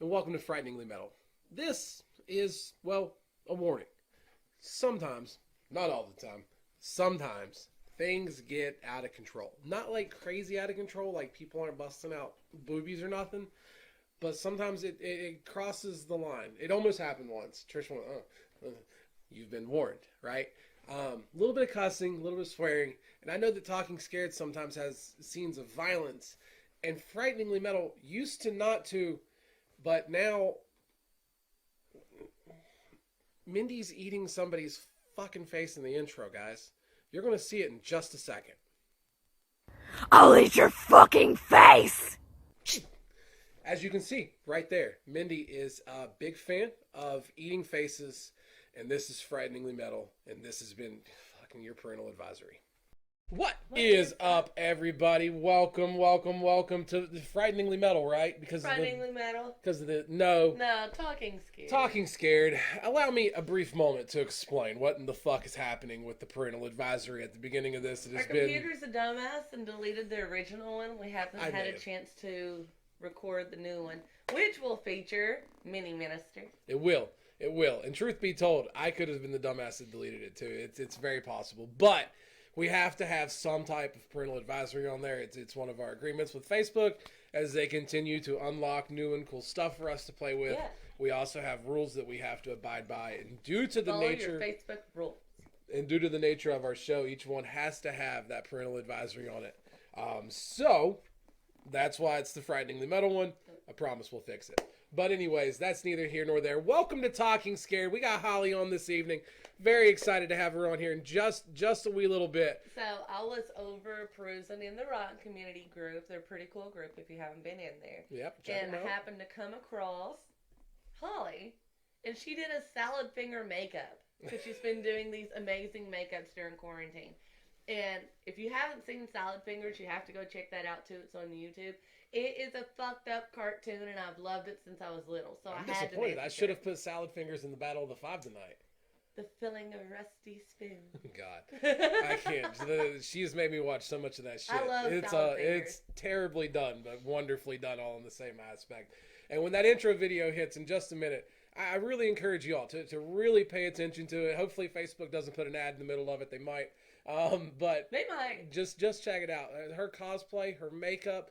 and welcome to Frighteningly Metal. This is, well, a warning. Sometimes, not all the time, sometimes things get out of control. Not like crazy out of control, like people aren't busting out boobies or nothing, but sometimes it crosses the line. It almost happened once. Trish went, you've been warned, right? A little bit of cussing, a little bit of swearing, and I know that Talking Scared sometimes has scenes of violence, and Frighteningly Metal used to not to, but now Mindy's eating somebody's fucking face in the intro, guys. You're going to see it in just a second. I'll eat your fucking face! As you can see right there, Mindy is a big fan of eating faces, and this is Frighteningly Metal, and this has been fucking your parental advisory. What is up, everybody? Welcome to the Frighteningly Metal, right? Frighteningly Metal? Because of the... No, Talking Scared. Talking Scared. Allow me a brief moment to explain what in the fuck is happening with the parental advisory at the beginning of this. Our computer's a dumbass and deleted the original one. We haven't had a chance to record the new one, which will feature Mini Minister. It will. And truth be told, I could have been the dumbass that deleted it too. It's very possible. But we have to have some type of parental advisory on there. It's one of our agreements with Facebook as they continue to unlock new and cool stuff for us to play with. Yeah. We also have rules that we have to abide by, and due to the Follow nature your Facebook rules. And due to the nature of our show, each one has to have that parental advisory on it. So that's why it's the Frighteningly Metal one. I promise we'll fix it. But anyways, that's neither here nor there. Welcome to Talking Scared. We got Holly on this evening. Very excited to have her on here in just a wee little bit. So I was over perusing in the Rock Community group. They're a pretty cool group if you haven't been in there. Yep, check them out. And I happened to come across Holly, and she did a salad finger makeup because she's been doing these amazing makeups during quarantine. And if you haven't seen Salad Fingers, you have to go check that out too. It's on YouTube. It is a fucked up cartoon, and I've loved it since I was little. So I'm I had disappointed. to. I should have put Salad Fingers in the Battle of the Five tonight. The filling of rusty spoon. God, I can't. She has made me watch so much of that shit. I love Salad Fingers. It's terribly done, but wonderfully done, all in the same aspect. And when that intro video hits in just a minute, I really encourage you all to really pay attention to it. Hopefully, Facebook doesn't put an ad in the middle of it. They might. But they might. Just check it out. Her cosplay, her makeup,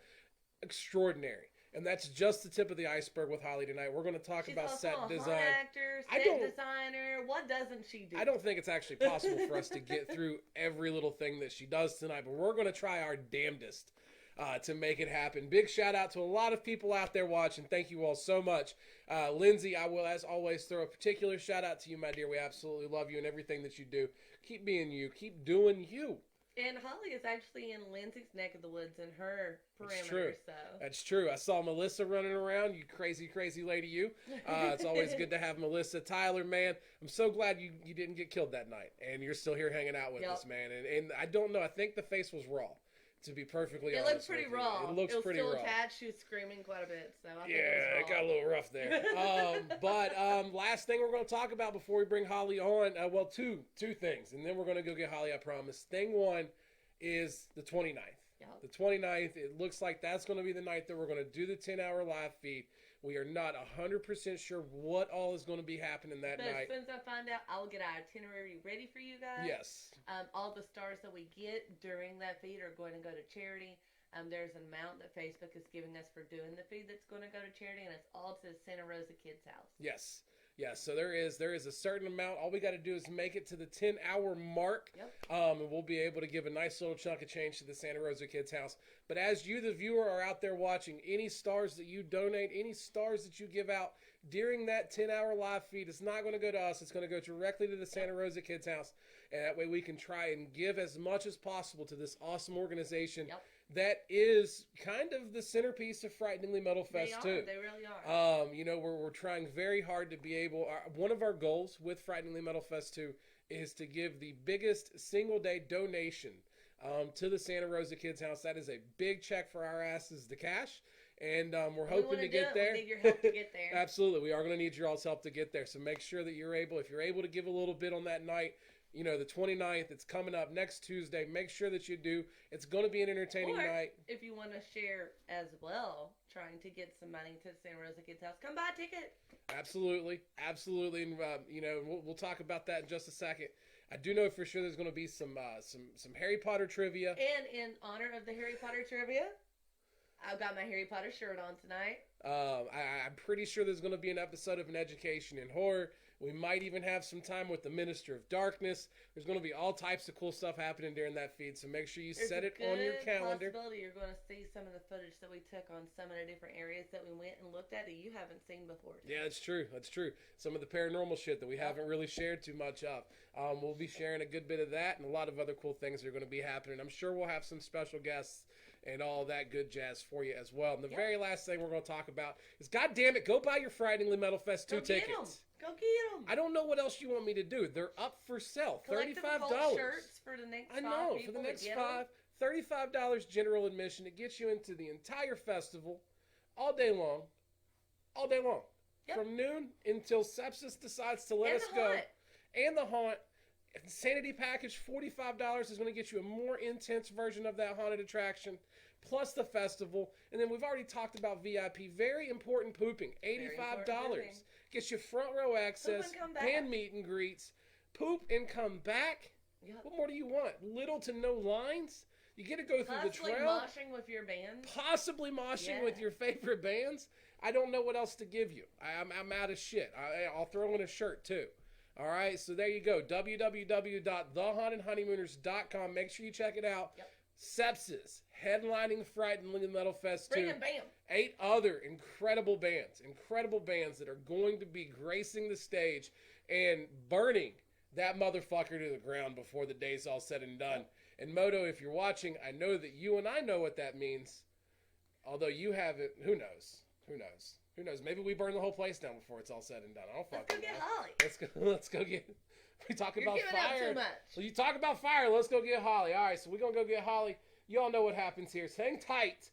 extraordinary. And that's just the tip of the iceberg with Holly tonight. We're going to talk about set design. Actor, set designer. What doesn't she do? I don't think it's actually possible for us to get through every little thing that she does tonight, but we're going to try our damnedest to make it happen. Big shout out to a lot of people out there watching. Thank you all so much. Lindsay, I will, as always, throw a particular shout out to you, my dear. We absolutely love you and everything that you do. Keep being you. Keep doing you. And Holly is actually in Lindsay's neck of the woods in her perimeter. That's true. So. That's true. I saw Melissa running around. You crazy lady, you. It's always good to have Melissa. Tyler, man, I'm so glad you didn't get killed that night. And you're still here hanging out with us, man. And I don't know. I think the face was raw. To be perfectly honest, it looked pretty raw. It looks pretty raw. It was still attached. She was screaming quite a bit, so I think it got a little rough there. But last thing we're going to talk about before we bring Holly on, well, two things, and then we're going to go get Holly. I promise. Thing one is the 29th. Yep. The 29th. It looks like that's going to be the night that we're going to do the 10-hour live feed. We are not 100% sure what all is going to be happening that night. As soon as I find out, I will get our itinerary ready for you guys. Yes. All the stars that we get during that feed are going to go to charity. There's an amount that Facebook is giving us for doing the feed that's going to go to charity, and it's all to Santa Rosa Kids House. Yes. Yeah, so there is a certain amount. All we got to do is make it to the 10-hour mark, and we'll be able to give a nice little chunk of change to the Santa Rosa Kids House. But as you, the viewer, are out there watching, any stars that you donate, any stars that you give out during that 10-hour live feed, it's not going to go to us. It's going to go directly to the Santa Rosa Kids House, and that way we can try and give as much as possible to this awesome organization. That is kind of the centerpiece of Frighteningly Metal Fest, too. They really are. We're trying very hard to be able... one of our goals with Frighteningly Metal Fest 2 is to give the biggest single-day donation to the Santa Rosa Kids House. That is a big check for our asses to cash. And we're hoping to get there. We need your help to get there. Absolutely. We are going to need your all's help to get there. So make sure that if you're able to give a little bit on that night, you know, the 29th. It's coming up next Tuesday. Make sure that you do. It's going to be an entertaining night. If you want to share as well, trying to get some money to Santa Rosa Kids House, come buy a ticket. Absolutely. Absolutely. And, you know, we'll talk about that in just a second. I do know for sure there's going to be some Harry Potter trivia. And in honor of the Harry Potter trivia, I've got my Harry Potter shirt on tonight. I'm pretty sure there's going to be an episode of An Education in Horror. We might even have some time with the Minister of Darkness. There's going to be all types of cool stuff happening during that feed, so make sure you set it on your calendar. There's a possibility you're going to see some of the footage that we took on some of the different areas that we went and looked at that you haven't seen before. Yeah, that's true. That's true. Some of the paranormal shit that we haven't really shared too much of. We'll be sharing a good bit of that and a lot of other cool things that are going to be happening. I'm sure we'll have some special guests and all that good jazz for you as well. And the very last thing we're going to talk about is, God damn it, go buy your Frighteningly Metal Fest 2 tickets. Go get them. I don't know what else you want me to do. They're up for sale. $35. Shirts for the next I know, for the next five. $35 general admission. It gets you into the entire festival all day long. All day long. Yep. From noon until Sepsis decides to let us go. And the haunt. Insanity package, $45, is going to get you a more intense version of that haunted attraction, plus the festival. And then we've already talked about VIP. Very important pooping, $85. Gets you front row access, band meet and greets. Poop and come back. Yep. What more do you want? Little to no lines. You get to go through the trail. Moshing with your band. Possibly moshing with your favorite bands. I don't know what else to give you. I'm out of shit. I'll throw in a shirt too. All right, so there you go. www.thehauntedhoneymooners.com. Make sure you check it out. Yep. Sepsis, headlining Frighteningly Metal Fest 2. Bring it, bam. 8 other incredible bands that are going to be gracing the stage and burning that motherfucker to the ground before the day's all said and done. And Moto, if you're watching, I know that you and I know what that means. Although you haven't, who knows? Who knows? Who knows? Maybe we burn the whole place down before it's all said and done. I don't fucking know. Let's go get Holly. Let's go get. We talk about You're giving fire. up too much. Well, you talk about fire. Let's go get Holly. All right, so we're gonna go get Holly. You all know what happens here. So hang tight.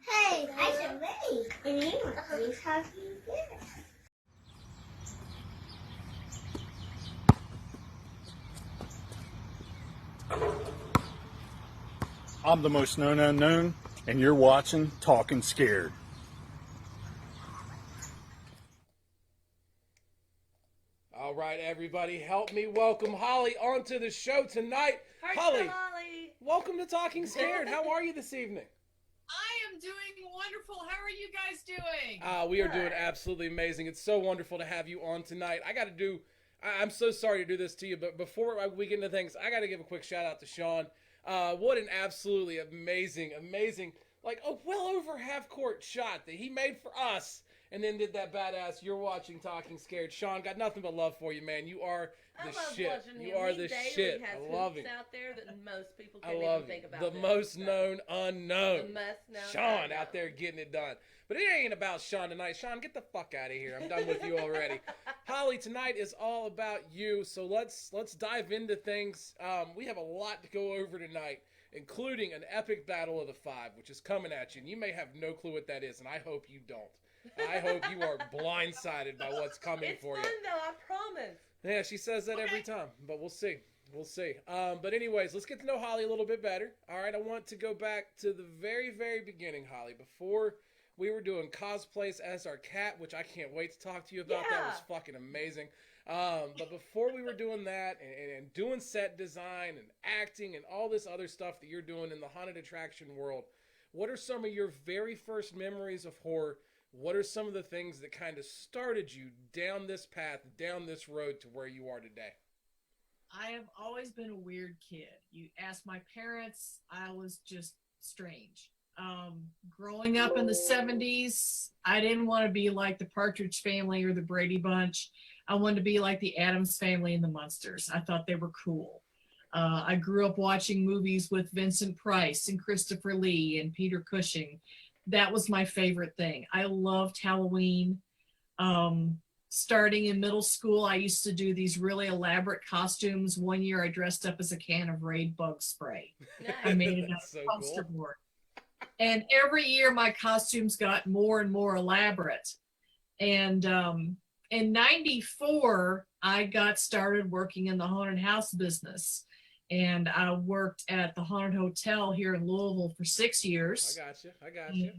Hey, I should ready. And you must be talking here. I'm the most known unknown, and you're watching Talking Scared. All right, everybody, help me welcome Holly onto the show tonight. Holly, welcome to Talking Scared. How are you this evening? I am doing wonderful. How are you guys doing? We are doing absolutely amazing. It's so wonderful to have you on tonight. I'm so sorry to do this to you, but before we get into things, I got to give a quick shout out to Sean. What an absolutely amazing, like a well over half court shot that he made for us and then did that badass You're Watching Talking Scared. Sean, got nothing but love for you, man. You are the shit. You are the shit. I love him. Out there that most people can't even think about. The most known unknown. The most known Sean unknown. out there getting it done. But it ain't about Sean tonight. Sean, get the fuck out of here. I'm done with you already. Holly, tonight is all about you. So let's dive into things. We have a lot to go over tonight, including an epic battle of the five, which is coming at you. And you may have no clue what that is, and I hope you don't. I hope you are blindsided by what's coming for you. It's fun, though, I promise. Yeah, she says that every time, but we'll see. We'll see. But anyways, let's get to know Holly a little bit better. All right, I want to go back to the very, very beginning, Holly. Before we were doing cosplays as our cat, which I can't wait to talk to you about. Yeah. That was fucking amazing. But before we were doing that and doing set design and acting and all this other stuff that you're doing in the haunted attraction world, what are some of your very first memories of horror? What are some of the things that kind of started you down this path, down this road to where you are today? I have always been a weird kid. You ask my parents, I was just strange. Growing up in the 70s, I didn't want to be like the Partridge Family or the Brady Bunch. I wanted to be like the Addams Family and the Munsters. I thought they were cool. I grew up watching movies with Vincent Price and Christopher Lee and Peter Cushing. That was my favorite thing. I loved Halloween. Starting in middle school, I used to do these really elaborate costumes. One year I dressed up as a can of Raid bug spray. I made it a poster board. And every year my costumes got more and more elaborate. And in 94, I got started working in the haunted house business. And I worked at the Haunted Hotel here in Louisville for 6 years. I got you.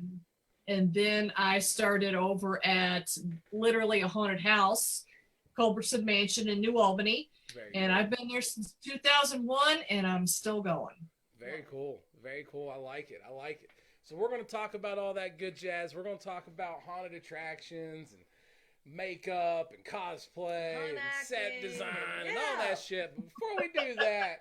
And then I started over at literally a haunted house, Culberson Mansion in New Albany. And I've been there since 2001, and I'm still going. Very cool. Very cool. I like it. So we're going to talk about all that good jazz. We're going to talk about haunted attractions and makeup and cosplay and set design and all that shit. But before we do that,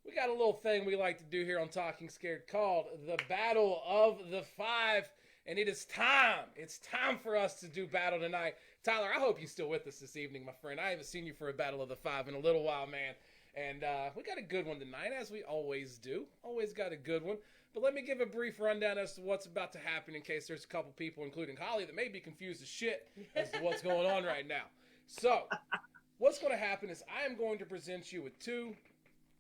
we got a little thing we like to do here on Talking Scared called the Battle of the Five. And it is time. It's time for us to do battle tonight. Tyler, I hope you're still with us this evening, my friend. I haven't seen you for a Battle of the Five in a little while, man. And we got a good one tonight, as we always do. Always got a good one. But let me give a brief rundown as to what's about to happen in case there's a couple people, including Holly, that may be confused as shit as to what's going on right now. So, what's going to happen is I am going to present you with two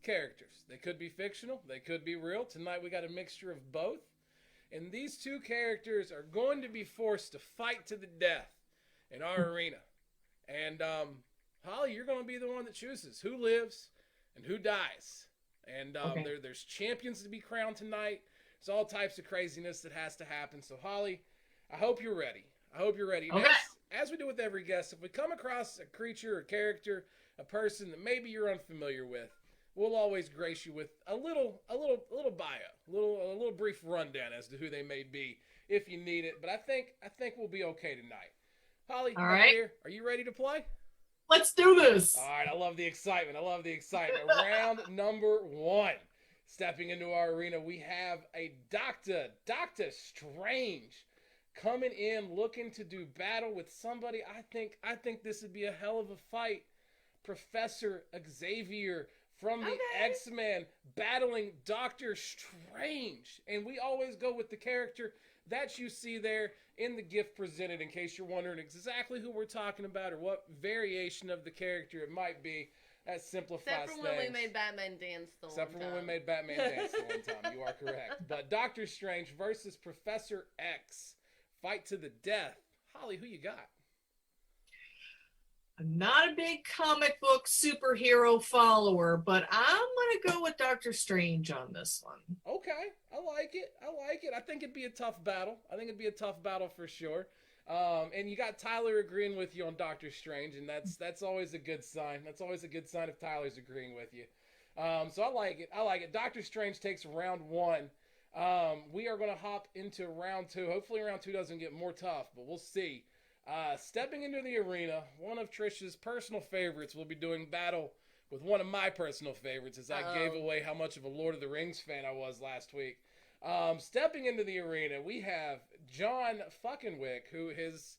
characters. They could be fictional. They could be real. Tonight we got a mixture of both. And these two characters are going to be forced to fight to the death in our arena. And, Holly, you're going to be the one that chooses who lives and who dies. And there's champions to be crowned tonight. There's all types of craziness that has to happen. So, Holly, I hope you're ready. Okay. Now, as we do with every guest, if we come across a creature, a character, a person that maybe you're unfamiliar with, we'll always grace you with a little bio, a little brief rundown as to who they may be if you need it. But I think we'll be okay tonight. Holly, all right. Here, are you ready to play? Let's do this. All right, I love the excitement. Round number 1. Stepping into our arena, we have a Dr. Strange coming in looking to do battle with somebody. I think this would be a hell of a fight. Professor Xavier from the X-Men battling Doctor Strange. And we always go with the character that you see there in the gift presented, in case you're wondering exactly who we're talking about or what variation of the character it might be. That simplifies things. Except for when we made Batman dance the one time. You are correct. But Doctor Strange versus Professor X. Fight to the death. Holly, who you got? I'm not a big comic book superhero follower, but I'm going to go with Doctor Strange on this one. Okay. I like it. I think it'd be a tough battle. For sure. And you got Tyler agreeing with you on Doctor Strange, and that's always a good sign. That's always a good sign if Tyler's agreeing with you. So I like it. Doctor Strange takes round 1. We are going to hop into round 2. Hopefully round 2 doesn't get more tough, but we'll see. Stepping into the arena, one of Trish's personal favorites will be doing battle with one of my personal favorites, as I gave away how much of a Lord of the Rings fan I was last week. Stepping into the arena, we have John Fuckenwick, who his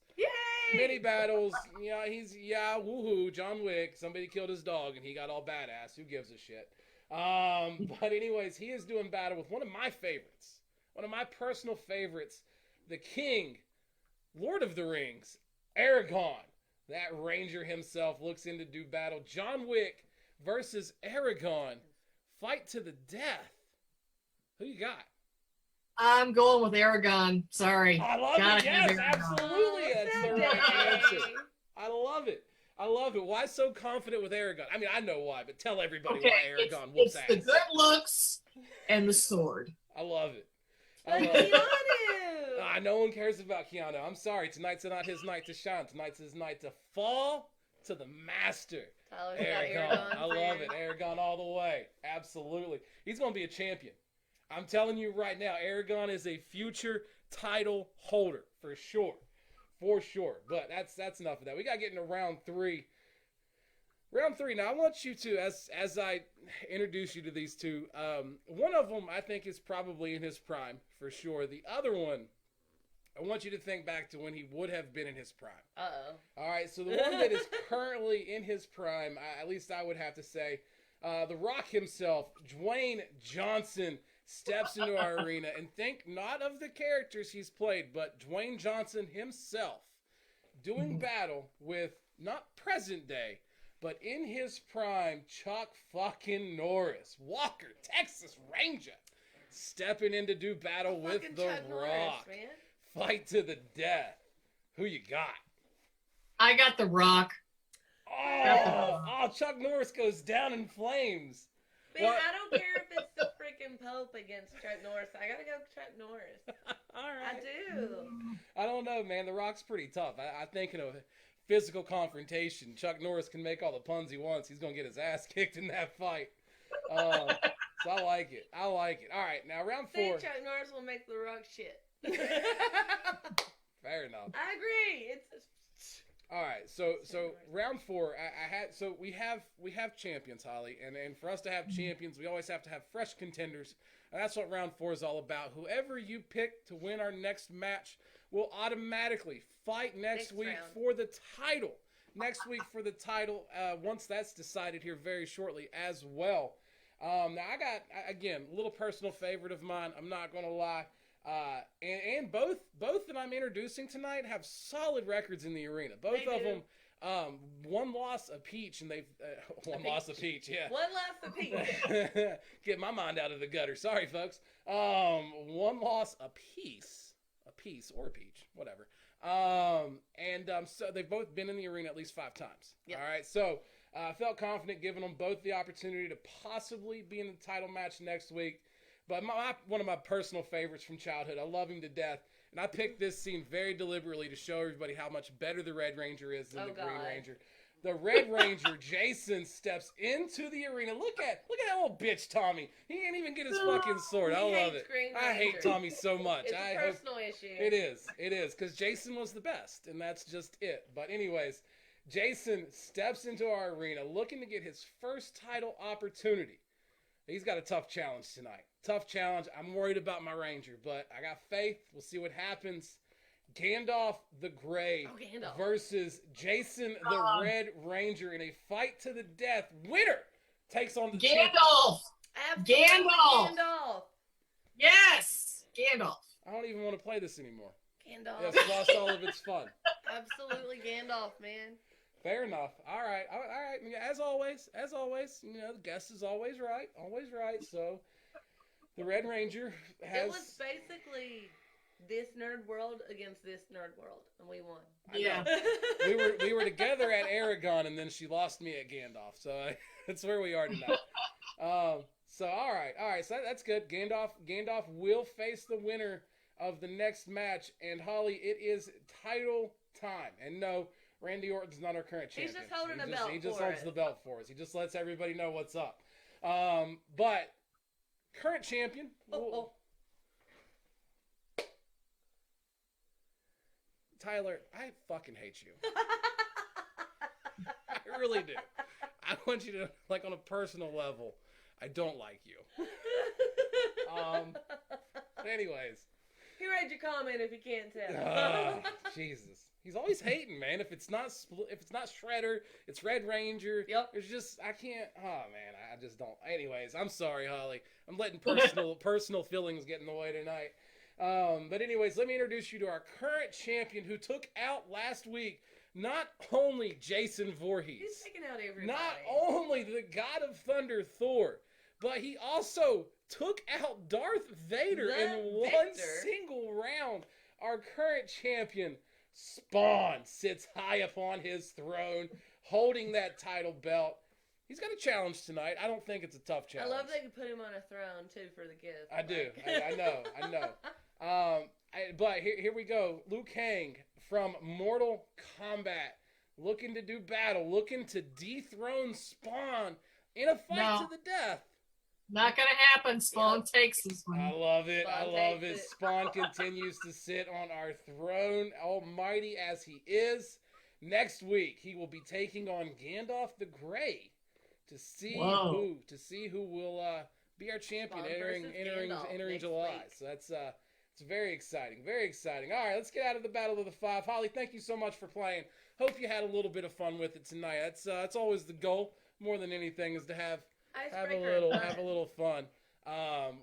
mini battles, woohoo, John Wick. Somebody killed his dog and he got all badass. Who gives a shit? But anyways, he is doing battle with one of my favorites, one of my personal favorites, the King, Lord of the Rings, Aragorn. That ranger himself looks in to do battle. John Wick versus Aragorn. Fight to the death. Who you got? I'm going with Aragorn. Sorry. I love it. Yes, absolutely. That's the right answer. I love it. Why so confident with Aragorn? I mean, I know why, but tell everybody why Aragorn whoops ass. It's the good looks and the sword. I love it. No one cares about Keanu. I'm sorry. Tonight's not his night to shine. Tonight's his night to fall to the master. Aragorn. I love it. Aragorn all the way. Absolutely. He's going to be a champion. I'm telling you right now, Aragorn is a future title holder for sure. But that's enough of that. We got to get into round 3. Round 3. Now, I want you to, as I introduce you to these two, one of them I think is probably in his prime for sure. The other one, I want you to think back to when he would have been in his prime. Uh-oh. All right, so the one that is currently in his prime, at least I would have to say, The Rock himself, Dwayne Johnson, steps into our arena. And think not of the characters he's played, but Dwayne Johnson himself doing battle with not present day, but in his prime, Chuck fucking Norris, Walker, Texas Ranger, stepping in to do battle with The Rock. Norris, man. Fight to the death. Who you got? I got The Rock. Oh, Chuck Norris goes down in flames. Man, What? I don't care if it's the freaking Pope against Chuck Norris. I gotta go Chuck Norris. All I right. do. I don't know, man. The Rock's pretty tough. I think in a physical confrontation, Chuck Norris can make all the puns he wants. He's gonna get his ass kicked in that fight. So I like it. I like it. All right, now round I think 4. Chuck Norris will make The Rock shit. Fair enough. I agree. All right, so round 4, we have champions, Holly, and for us to have champions, we always have to have fresh contenders, and that's what round 4 is all about. Whoever you pick to win our next match will automatically fight next week round. for the title. Next week for the title, once that's decided here very shortly as well. Now I got, again, a little personal favorite of mine. I'm not gonna lie. And both that I'm introducing tonight have solid records in the arena. Both They of do. them, one loss apiece, and they've loss apiece. Yeah. One last apiece. Get my mind out of the gutter. Sorry, folks. One loss apiece, or a peach, whatever. So they've both been in the arena at least 5 times. Yep. All right. So I felt confident giving them both the opportunity to possibly be in the title match next week. But one of my personal favorites from childhood, I love him to death. And I picked this scene very deliberately to show everybody how much better the Red Ranger is than the Green Ranger. The Red Ranger, Jason, steps into the arena. Look at that little bitch, Tommy. He can't even get his fucking sword. I He love hates it. Green I hate Ranger. Tommy so much. It's I a hope personal issue. it is, because Jason was the best, and that's just it. But anyways, Jason steps into our arena looking to get his first title opportunity. He's got a tough challenge tonight. Tough challenge. I'm worried about my Ranger, but I got faith. We'll see what happens. Gandalf the Grey Gandalf. versus Jason the Red Ranger in a fight to the death. Winner takes on the champion. Gandalf. Absolutely Gandalf. Gandalf. Yes, Gandalf. I don't even want to play this anymore. Gandalf. It's lost all of its fun. Absolutely Gandalf, man. Fair enough. All right. Yeah, as always, the guest is always right. So the Red Ranger has. It was basically this nerd world against this nerd world, and we won. Yeah. we were together at Aragon, and then she lost me at Gandalf. So that's where we are tonight. So all right. So that's good. Gandalf will face the winner of the next match, and Holly, it is title time. And no, Randy Orton's not our current champion. He's just holding a belt. He just for holds it. the belt for us. He just lets everybody know what's up. But current champion. Oh. Tyler, I fucking hate you. I really do. I want you to, like, on a personal level, I don't like you. Anyways. He read your comment if you can't tell. Jesus. He's always hating, man. If it's not Shredder, it's Red Ranger. Yep. It's just, I can't, oh man, I just don't. Anyways, I'm sorry, Holly. I'm letting personal feelings get in the way tonight. But anyways, let me introduce you to our current champion who took out last week not only Jason Voorhees, He's taking out everybody. not only the God of Thunder Thor, but he also took out Darth Vader in one single round. Our current champion, Spawn, sits high upon his throne, holding that title belt. He's got a challenge tonight. I don't think it's a tough challenge. I love they could put him on a throne too for the gift. I do. I know. But here we go. Liu Kang from Mortal Kombat, looking to do battle, looking to dethrone Spawn in a fight to the death. Not gonna happen. Spawn takes this one. I love it. Spawn I love takes it. it. Spawn continues to sit on our throne, almighty as he is. Next week, he will be taking on Gandalf the Grey to see who will be our champion Spawn versus Gandalf entering next July. week. So that's it's very exciting. Very exciting. All right, let's get out of the Battle of the Five. Holly, thank you so much for playing. Hope you had a little bit of fun with it tonight. That's always the goal. More than anything is to have a little fun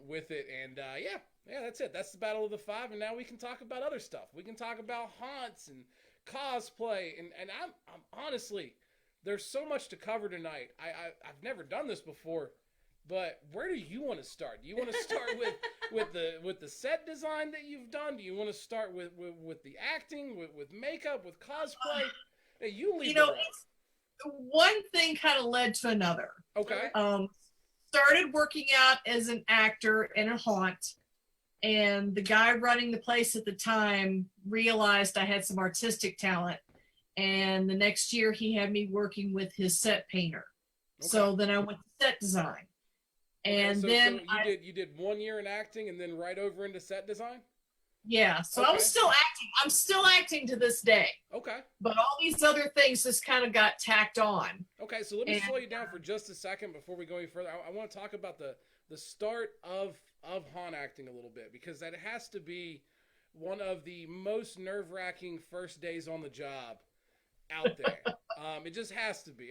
with it. And yeah, that's it. That's the Battle of the Five. And now we can talk about other stuff. We can talk about haunts and cosplay. And I'm honestly, there's so much to cover tonight. I've never done this before. But where do you want to start? Do you want to start with the set design that you've done? Do you want to start with the acting, with makeup, with cosplay? Hey, you leave You the know, room. it's, one thing kind of led to another. Okay. Started working out as an actor in a haunt, and the guy running the place at the time realized I had some artistic talent, and the next year he had me working with his set painter. Okay. So then I went to set design, and so, then so you did 1 year in acting and then right over into set design. yeah, so I Okay. was still acting. I'm still acting to this day, Okay. but all these other things just kind of got tacked on. Okay, so let me And, slow you down for just a second before we go any further. I want to talk about the start of haunt acting a little bit, because that has to be one of the most nerve-wracking first days on the job out there. It just has to be.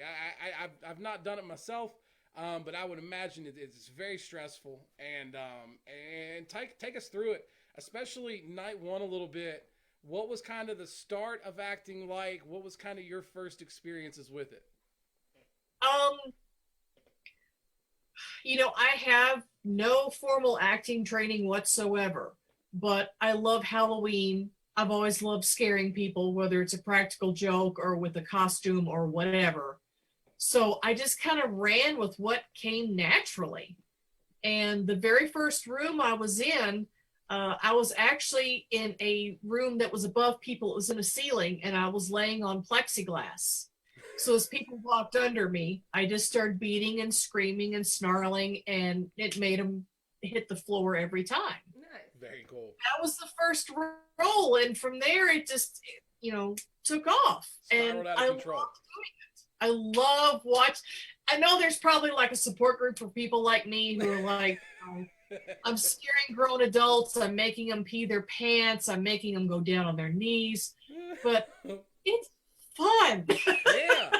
I've not done it myself, but I would imagine it's very stressful. And take us through it, especially night one a little bit. What was kind of the start of acting like? What was kind of your first experiences with it? You know, I have no formal acting training whatsoever, but I love Halloween. I've always loved scaring people, whether it's a practical joke or with a costume or whatever. So I just kind of ran with what came naturally. And the very first room I was in, I was actually in a room that was above people. It was in a ceiling, and I was laying on plexiglass. So as people walked under me, I just started beating and screaming and snarling, and it made them hit the floor every time. Nice. Very cool. That was the first role, and from there it just, you know, took off. Spiraled And out of control. I love watch. I know there's probably like a support group for people like me who are like, I'm scaring grown adults. I'm making them pee their pants. I'm making them go down on their knees. But it's fun. Yeah,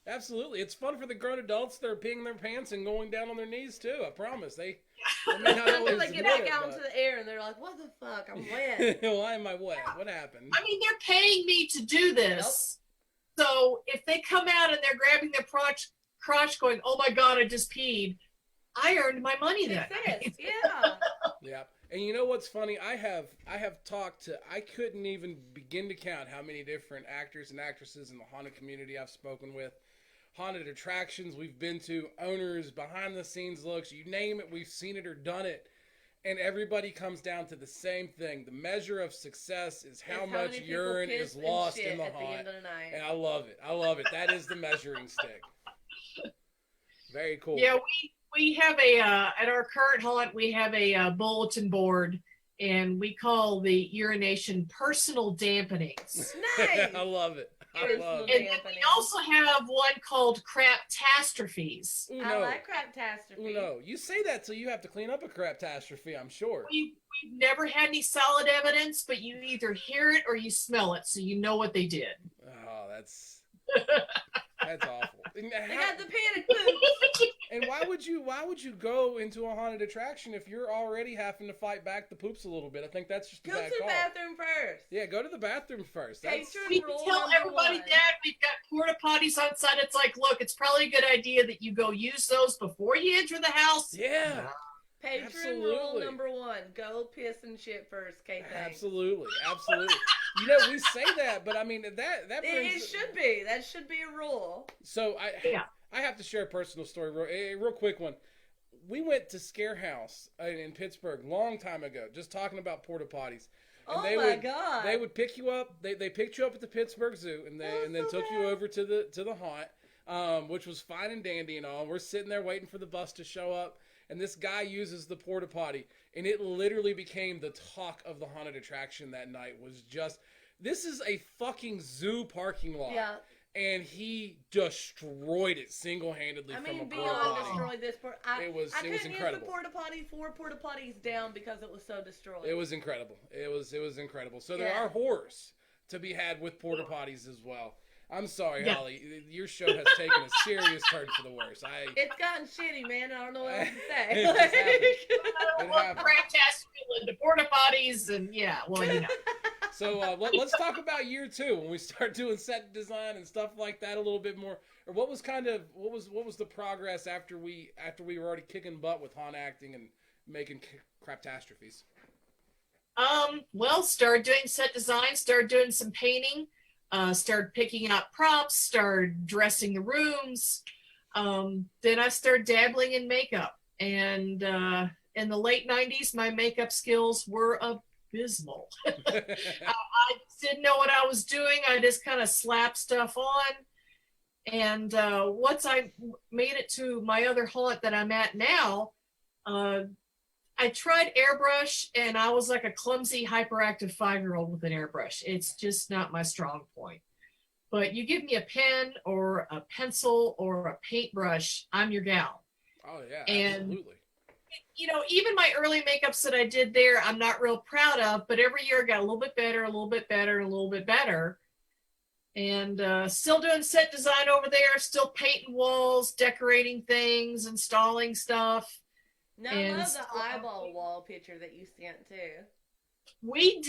absolutely. It's fun for the grown adults that are peeing their pants and going down on their knees too. I promise. They may not Until always they get admit back it, out but- into the air and they're like, "What the fuck? I'm wet." Why am I wet? What happened? I mean, they're paying me to do this. So if they come out and they're grabbing their crotch going, "Oh my God, I just peed," I earned my money then. Success. Yeah. Yeah. And you know what's funny? I have talked to, I couldn't even begin to count how many different actors and actresses in the haunted community I've spoken with. Haunted attractions we've been to, owners, behind the scenes looks, you name it, we've seen it or done it. And everybody comes down to the same thing. The measure of success is how It's much many people urine piss is and lost shit in the at the haunt. end of the night. And I love it. I love it. That is the measuring stick. Very cool. Yeah, we have a at our current haunt we have a bulletin board, and we call the urination personal dampenings. Nice. I love it. I Personal love And it. then we also have one called craptastrophes. Ooh, I no. like craptastrophe. Ooh, no. You say that so you have to clean up a craptastrophe, I'm sure. We've never had any solid evidence, but you either hear it or you smell it, so you know what they did. Oh, that's awful. And, They how- got the panic poop. and why would you go into a haunted attraction if you're already having to fight back the poops a little bit? I think that's just a Go to bad the call. bathroom first. Yeah, go to the bathroom first. That's, Patron We rule tell number everybody one. that we've got porta potties on site. It's like, look, it's probably a good idea that you go use those before you enter the house. yeah. Patron rule Absolutely. number one: go piss and shit first. Okay, thanks. Absolutely, absolutely. You know, we say that, but I mean that brings. It should be. That should be a rule. So Yeah. I have to share a personal story, real quick one. We went to Scare House in Pittsburgh long time ago, just talking about porta potties. And Oh my God. They would pick you up. They picked you up at the Pittsburgh Zoo, and then so took you bad. over to the haunt, which was fine and dandy and all. We're sitting there waiting for the bus to show up, and this guy uses the porta potty, and it literally became the talk of the haunted attraction that night. Was just, this is a fucking zoo parking lot. Yeah. And he destroyed it single-handedly I from mean, a porta beyond potty. destroyed this. It was couldn't incredible. use the porta potty 4 porta potties down because it was so destroyed. It was incredible. It was incredible. So there Yeah. are horrors to be had with porta potties as well. I'm sorry, Yeah. Holly. Your show has taken a serious turn for the worse. It's gotten shitty, man. I don't know what else to say. It just happened. It happened. craptastic into porta potties, and yeah, well, you know. So let's talk about year 2 when we start doing set design and stuff like that a little bit more. Or what was the progress after we were already kicking butt with haunt acting and making craptastrophes? Well, started doing set design, started doing some painting. started picking out props, started dressing the rooms. Then I started dabbling in makeup. And in the late 90s, my makeup skills were abysmal. I didn't know what I was doing. I just kind of slapped stuff on. And once I made it to my other haunt that I'm at now, I tried airbrush, and I was like a clumsy, hyperactive 5-year-old with an airbrush. It's just not my strong point. But you give me a pen or a pencil or a paintbrush, I'm your gal. Oh yeah, And, absolutely. you know, even my early makeups that I did there, I'm not real proud of, but every year I got a little bit better, a little bit better, a little bit better. And still doing set design over there, still painting walls, decorating things, installing stuff. No, I love the eyeball wall picture that you sent too. We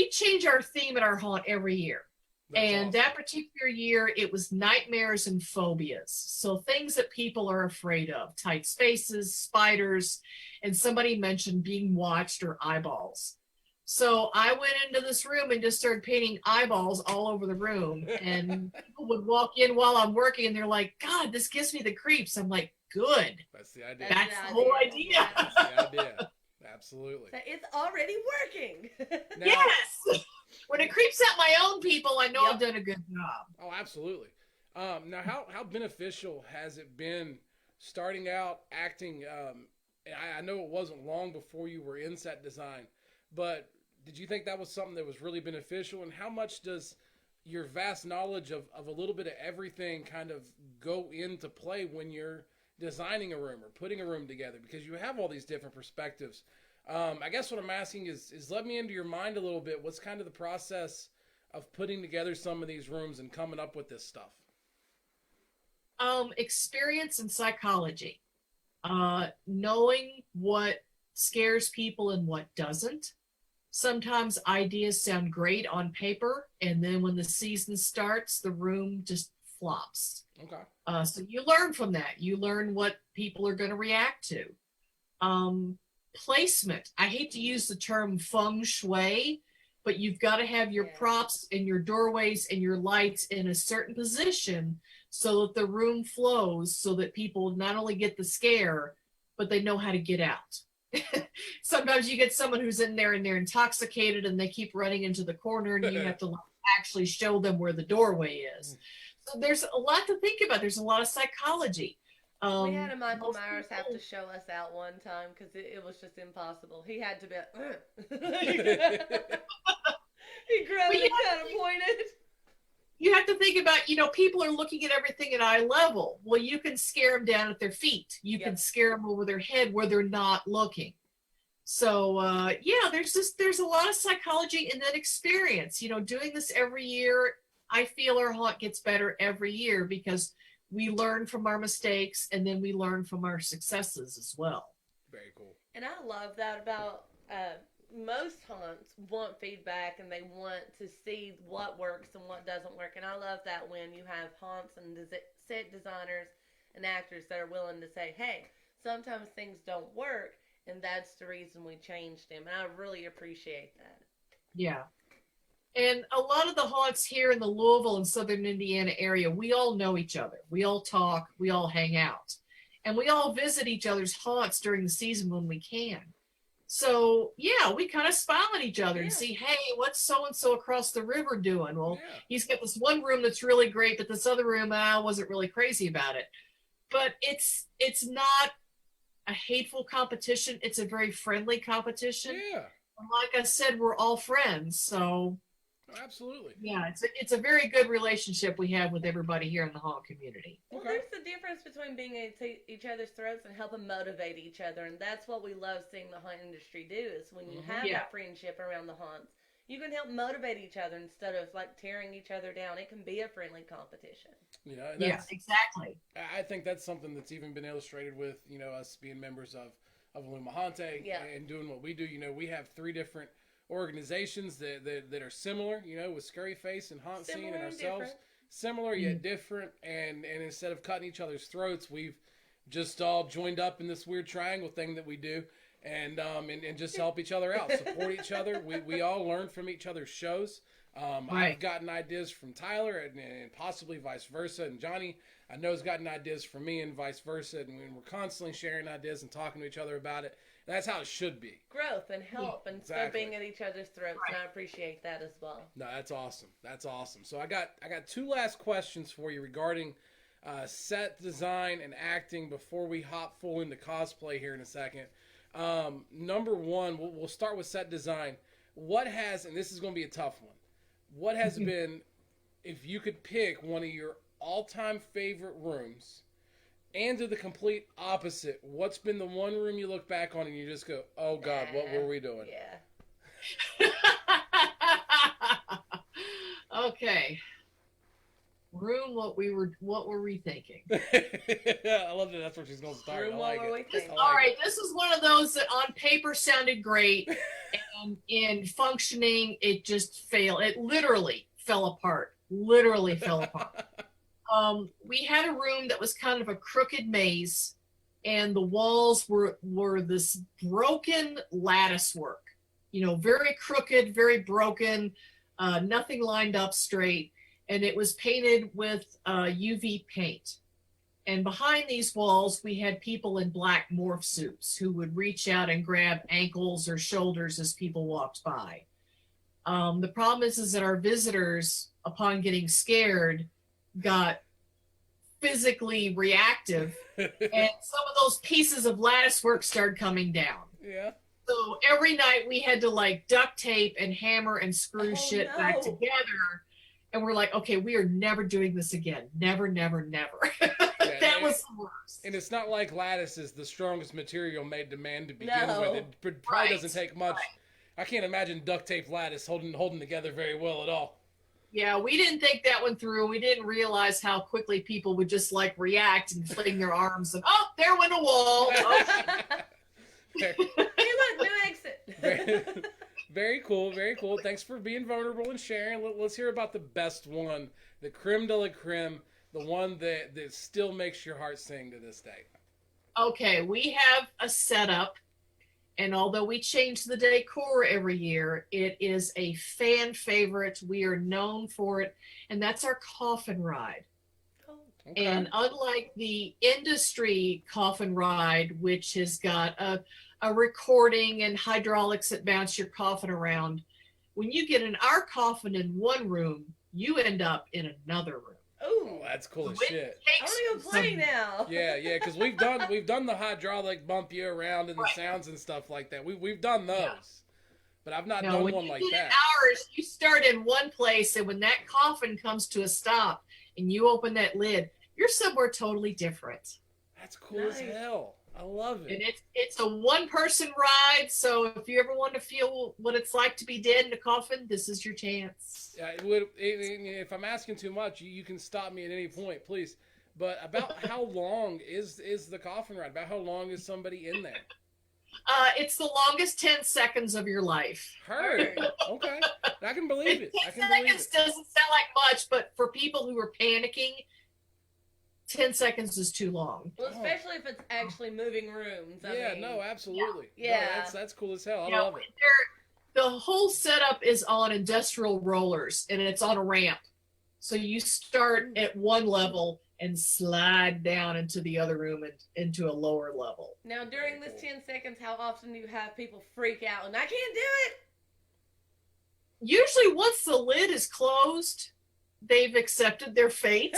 change our theme at our haunt every year. That's and awesome. that particular year, it was nightmares and phobias. So things that people are afraid of, tight spaces, spiders, and somebody mentioned being watched or eyeballs. So I went into this room and just started painting eyeballs all over the room. And people would walk in while I'm working and they're like, God, this gives me the creeps. I'm like, good. That's the idea. That's the whole idea. That's the idea. Absolutely. So it's already working. Now, Yes. When it creeps out my own people, I know Yep. I've done a good job. Oh, absolutely. Now, how beneficial has it been starting out acting? I know it wasn't long before you were in set design, but did you think that was something that was really beneficial? And how much does your vast knowledge of a little bit of everything kind of go into play when you're designing a room or putting a room together? Because you have all these different perspectives. I guess what I'm asking is let me into your mind a little bit. What's kind of the process of putting together some of these rooms and coming up with this stuff? Experience and psychology. Knowing what scares people and what doesn't. Sometimes ideas sound great on paper, and then when the season starts, the room just flops. Okay. So you learn from that. You learn what people are going to react to. Placement. I hate to use the term feng shui, but you've got to have your props and your doorways and your lights in a certain position so that the room flows, so that people not only get the scare, but they know how to get out. Sometimes you get someone who's in there and they're intoxicated and they keep running into the corner, and you have to actually show them where the doorway is. So there's a lot to think about. There's a lot of psychology. We had a Michael Myers have to show us out one time because it was just impossible. He had to be he grabbed it, kind of pointed. You have to think about, people are looking at everything at eye level. Well, you can scare them down at their feet. You can scare them over their head where they're not looking. So, there's a lot of psychology and then experience. Doing this every year, I feel our haunt gets better every year because we learn from our mistakes and then we learn from our successes as well. Very cool. And I love that about most haunts want feedback and they want to see what works and what doesn't work. And I love that when you have haunts and set designers and actors that are willing to say, hey, sometimes things don't work and that's the reason we changed them. And I really appreciate that. Yeah. And a lot of the haunts here in the Louisville and Southern Indiana area, we all know each other. We all talk, we all hang out. And we all visit each other's haunts during the season when we can. So, we kind of smile at each other and see, hey, what's so-and-so across the river doing? Well, he's got this one room that's really great, but this other room, I wasn't really crazy about it. But it's not a hateful competition. It's a very friendly competition. Yeah. And like I said, we're all friends, so... Absolutely. Yeah, it's a very good relationship we have with everybody here in the haunt community. Well, there's the difference between being at each other's throats and helping motivate each other, and that's what we love seeing the haunt industry do. Is when you have that friendship around the haunts, you can help motivate each other instead of tearing each other down. It can be a friendly competition. Yeah, exactly. I think that's something that's even been illustrated with us being members of Lumahante and doing what we do. We have 3 different organizations that are similar, with Scary Face and Haunt Scene and ourselves. Different. Similar yet different, and instead of cutting each other's throats, we've just all joined up in this weird triangle thing that we do, and just help each other out, support each other. We all learn from each other's shows. Right. I've gotten ideas from Tyler and possibly vice versa. And Johnny, I know, has gotten ideas from me and vice versa. And we're constantly sharing ideas and talking to each other about it. And that's how it should be. Growth and help and Exactly. being at each other's throats, and I appreciate that as well. No, that's awesome. That's awesome. So I got two last questions for you regarding set design and acting before we hop full into cosplay here in a second. Number one, we'll start with set design. What has, and this is going to be a tough one, what has been, if you could pick one of your all-time favorite rooms, and to the complete opposite, what's been the one room you look back on and you just go, oh God, what were we doing? Yeah. Okay. Room, what were we thinking? I love that. That's where she's going to start. Room, I what like were we it. thinking? I like All right, it. this is one of those that on paper sounded great, and in functioning, it just failed. It literally fell apart. Literally fell apart. We had a room that was kind of a crooked maze, and the walls were this broken lattice work. You know, very crooked, very broken, nothing lined up straight, and it was painted with UV paint. And behind these walls, we had people in black morph suits who would reach out and grab ankles or shoulders as people walked by. The problem is that our visitors, upon getting scared, got physically reactive, and some of those pieces of lattice work started coming down. Yeah. So every night we had to like duct tape and hammer and screw shit back no. together. And we're like, okay, we are never doing this again. Never, never, never. That was the worst. And it's not like lattice is the strongest material made to man to begin No. with. It probably Right. doesn't take much. I can't imagine duct tape lattice holding together very well at all. Yeah, we didn't think that one through. We didn't realize how quickly people would just like react and fling their arms and, oh, there went a wall. Oh, Hey, look, new exit. very, very cool, very cool. Thanks for being vulnerable and sharing. Let's hear about the best one, the creme de la creme, the one that still makes your heart sing to this day. okay, we have a setup, and although we change the decor every year, it is a fan favorite. We are known for it, and that's our coffin ride. Okay. And unlike the industry coffin ride, which has got a recording and hydraulics that bounce your coffin around, when you get in our coffin in one room, you end up in another room. Oh, Ooh, that's cool as So it shit. I takes want to go play some- now. Yeah, because we've done the hydraulic bump you around and the Right. sounds and stuff like that. We've done those, Yeah. but I've not No, done when one you like get in that. ours, you start in one place, and when that coffin comes to a stop and you open that lid, you're somewhere totally different. That's cool as Nice. hell. I love And it. it's a one-person ride, so if you ever want to feel what it's like to be dead in a coffin, this is your chance. If I'm asking too much, you can stop me at any point, please. But about how long is the coffin ride? About how long is somebody in there? It's the longest 10 seconds of your life. Heard. Okay. I can believe it. 10 I can believe seconds it. doesn't sound like much, but for people who are panicking, 10 seconds is too long. Well, especially if it's actually moving rooms. I Yeah, mean, no, absolutely. Yeah. No, that's cool as hell. I You know, love it. the whole setup is on industrial rollers, and it's on a ramp. So you start at one level and slide down into the other room and into a lower level. Now, during Very this cool. 10 seconds, how often do you have people freak out and I can't do it? Usually, once the lid is closed, they've accepted their fate.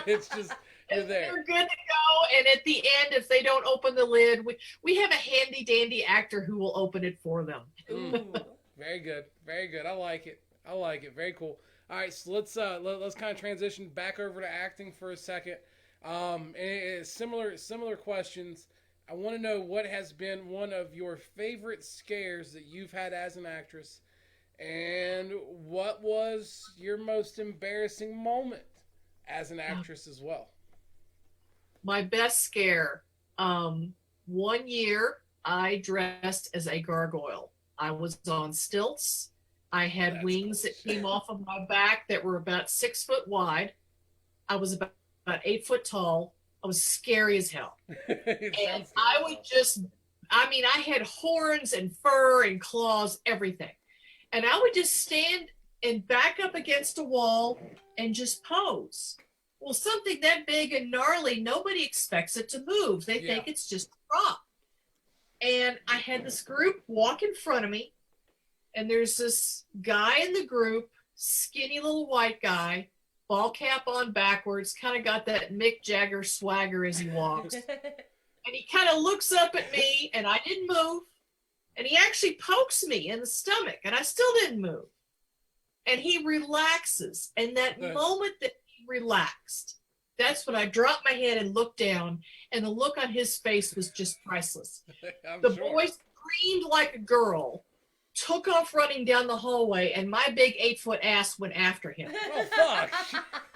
It's just you're there. They're good to go. And at the end, if they don't open the lid, we have a handy dandy actor who will open it for them. Mm. Ooh. Very good. Very good. I like it. I like it. Very cool. All right, so let's kind of transition back over to acting for a second. And similar questions. I want to know what has been one of your favorite scares that you've had as an actress, and what was your most embarrassing moment as an actress as well. My best scare. One year, I dressed as a gargoyle. I was on stilts. I had That's wings cool. that came off of my back that were about 6 foot wide. I was about 8 foot tall. I was scary as hell. It And sounds I good. would just, I mean, I had horns and fur and claws, everything. And I would just stand and back up against a wall and just pose. Well, something that big and gnarly, nobody expects it to move. They think it's just a prop. And I had this group walk in front of me, and there's this guy in the group, skinny little white guy, ball cap on backwards, kind of got that Mick Jagger swagger as he walks. And he kind of looks up at me, and I didn't move. And he actually pokes me in the stomach, and I still didn't move. And he relaxes. And that moment that he relaxed, that's when I dropped my head and looked down, and the look on his face was just priceless. The boy screamed like a girl, took off running down the hallway, and my big 8-foot ass went after him. Oh, fuck.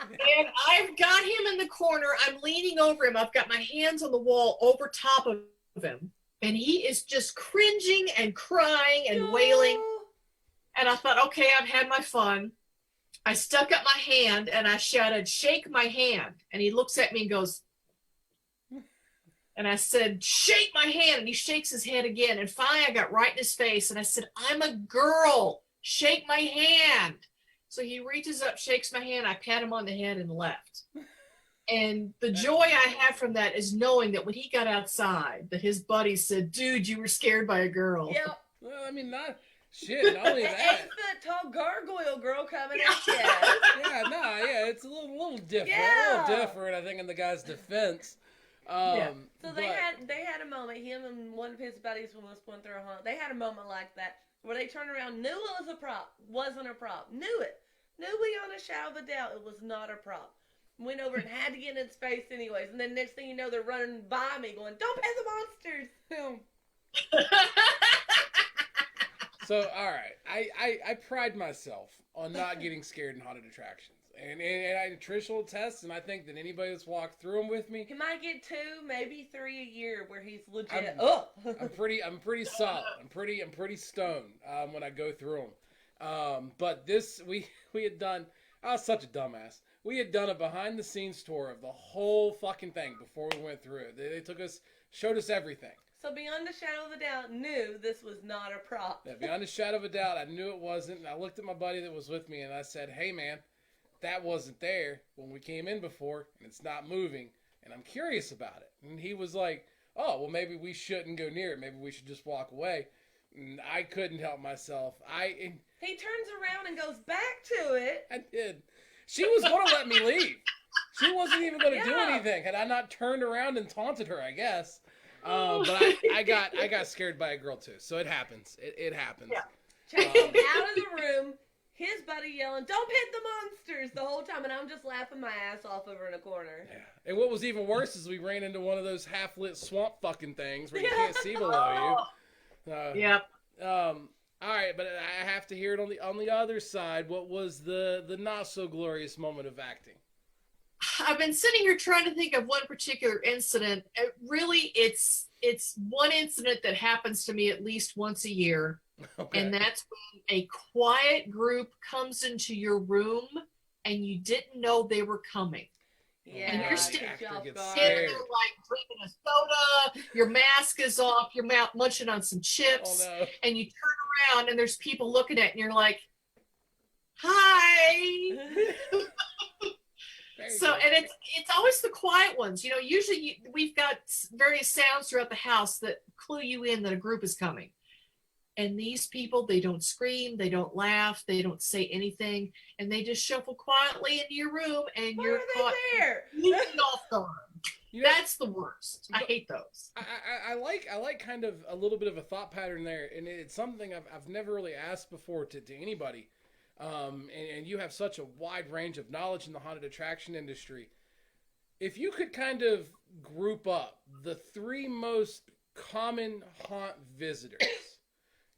And I've got him in the corner. I'm leaning over him. I've got my hands on the wall over top of him. And he is just cringing and crying and wailing. And I thought, okay, I've had my fun. I stuck up my hand and I shouted, "Shake my hand." And he looks at me and goes, and I said, "Shake my hand." And he shakes his head again. And finally I got right in his face and I said, "I'm a girl. Shake my hand." So he reaches up, shakes my hand. I pat him on the head and left. And the joy I have from that is knowing that when he got outside, that his buddies said, "Dude, you were scared by a girl." Yep. Well, I mean, not only An that. 8-foot tall gargoyle girl coming at you. It's a little different. Yeah. A little different, I think, in the guy's defense. So they had a moment. Him and one of his buddies was going through a hunt. They had a moment like that where they turned around, knew it was a prop, wasn't a prop, knew it, knew beyond a shadow of a doubt it was not a prop. Went over and had to get in its face anyways. And then next thing you know, they're running by me, going, "Don't pet the monsters." So, all right, I pride myself on not getting scared in haunted attractions, and Trish will attest, and I think that anybody that's walked through them with me, He might get 2, maybe 3 a year where he's legit. I'm pretty solid. I'm pretty stoned when I go through them. But this we had done. I was such a dumbass. We had done a behind the scenes tour of the whole fucking thing before we went through. They took us, showed us everything. So beyond a shadow of a doubt, knew this was not a prop. Yeah, beyond a shadow of a doubt, I knew it wasn't. And I looked at my buddy that was with me and I said, "Hey man, that wasn't there when we came in before, and it's not moving, and I'm curious about it." And he was like, "Oh, well maybe we shouldn't go near it. Maybe we should just walk away." And I couldn't help myself. He turns around and goes back to it. I did. She was going to let me leave. She wasn't even going to do anything had I not turned around and taunted her, I guess. But I got scared by a girl too, so it happens. It happens. Yeah. Chase him out of the room. His buddy yelling, "Don't hit the monsters!" the whole time, and I'm just laughing my ass off over in a corner. Yeah. And what was even worse is we ran into one of those half-lit swamp fucking things where you can't see below you. Yep. All right, but I have to hear it on the other side. What was the not so glorious moment of acting? I've been sitting here trying to think of one particular incident. Really, it's one incident that happens to me at least once a year. Okay. And that's when a quiet group comes into your room and you didn't know they were coming. Yeah, and you're sitting there like drinking a soda, your mask is off, you're munching on some chips, and you turn around and there's people looking at you and you're like, "Hi." So, and it's always the quiet ones. You know, usually we've got various sounds throughout the house that clue you in that a group is coming. And these people, they don't scream, they don't laugh, they don't say anything, and they just shuffle quietly into your room, and you're caught off guard. That's the worst. I hate those. I like kind of a little bit of a thought pattern there, and it's something I've never really asked before to anybody. And you have such a wide range of knowledge in the haunted attraction industry. If you could kind of group up the 3 most common haunt visitors,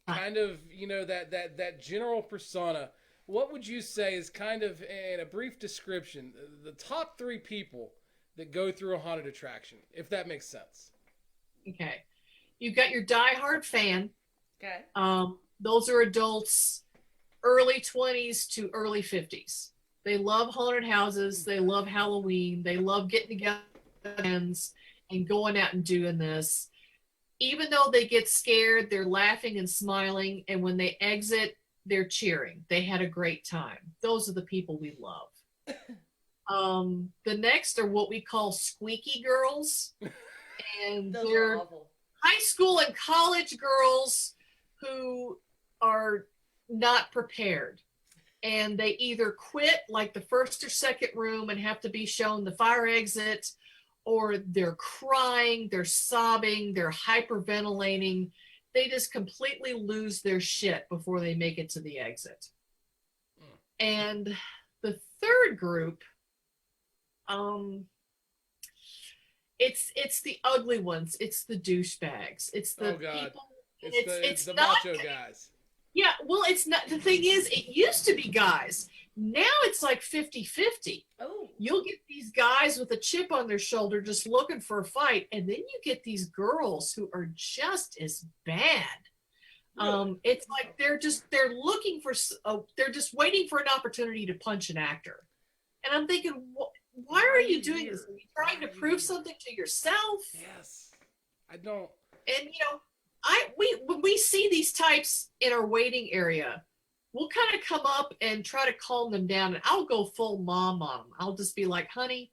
kind of, you know, that general persona, what would you say is kind of, in a brief description, the top 3 people that go through a haunted attraction, if that makes sense? Okay. You've got your diehard fan. Okay. Those are adults, early 20s to early 50s. They love haunted houses. They love Halloween. They love getting together and going out and doing this. Even though they get scared, they're laughing and smiling. And when they exit, they're cheering. They had a great time. Those are the people we love. The next are what we call squeaky girls, and Those are they're awful. high school and college girls who are not prepared. And they either quit like the first or second room and have to be shown the fire exit, or they're crying, they're sobbing, they're hyperventilating. They just completely lose their shit before they make it to the exit. And the third group, it's the ugly ones. It's the douchebags. It's the people. It's the not, macho guys. Yeah, well, it's not. The thing is, it used to be guys. Now it's like 50-50. Oh. You'll get these guys with a chip on their shoulder just looking for a fight, and then you get these girls who are just as bad. Really? It's like they're looking for, they're just waiting for an opportunity to punch an actor. And I'm thinking, why are you doing this? Are you trying to prove something to yourself? Yes. I don't. And when we see these types in our waiting area, we'll kind of come up and try to calm them down, and I'll go full mom on them. I'll just be like, honey,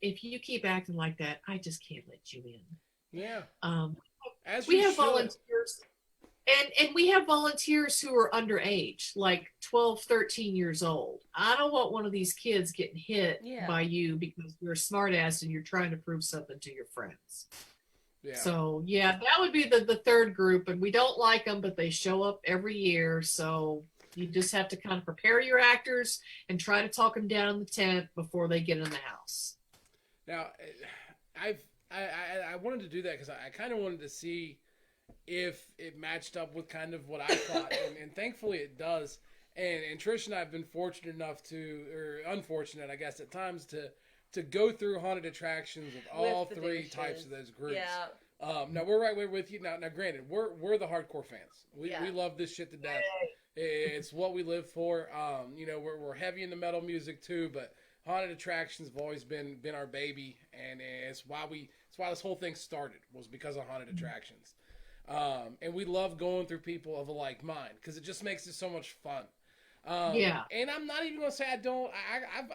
if you keep acting like that, I just can't let you in. Yeah. As we have volunteers, and we have volunteers who are underage, like 12, 13 years old. I don't want one of these kids getting hit by you because you're a smart ass and you're trying to prove something to your friends. Yeah. So that would be the third group, and we don't like them, but they show up every year. So you just have to kind of prepare your actors and try to talk them down in the tent before they get in the house. Now, I wanted to do that because I kind of wanted to see if it matched up with kind of what I thought, and thankfully it does. And Trish and I have been fortunate enough or unfortunate, I guess, at times to go through haunted attractions with all three types of those groups. Yeah. Now we're right there with you. Now granted, we're the hardcore fans. We love this shit to death. It's what we live for. We're heavy into metal music too, but haunted attractions have always been our baby, and it's why this whole thing started, was because of haunted attractions. And we love going through people of a like mind because it just makes it so much fun. And I'm not even gonna say I don't.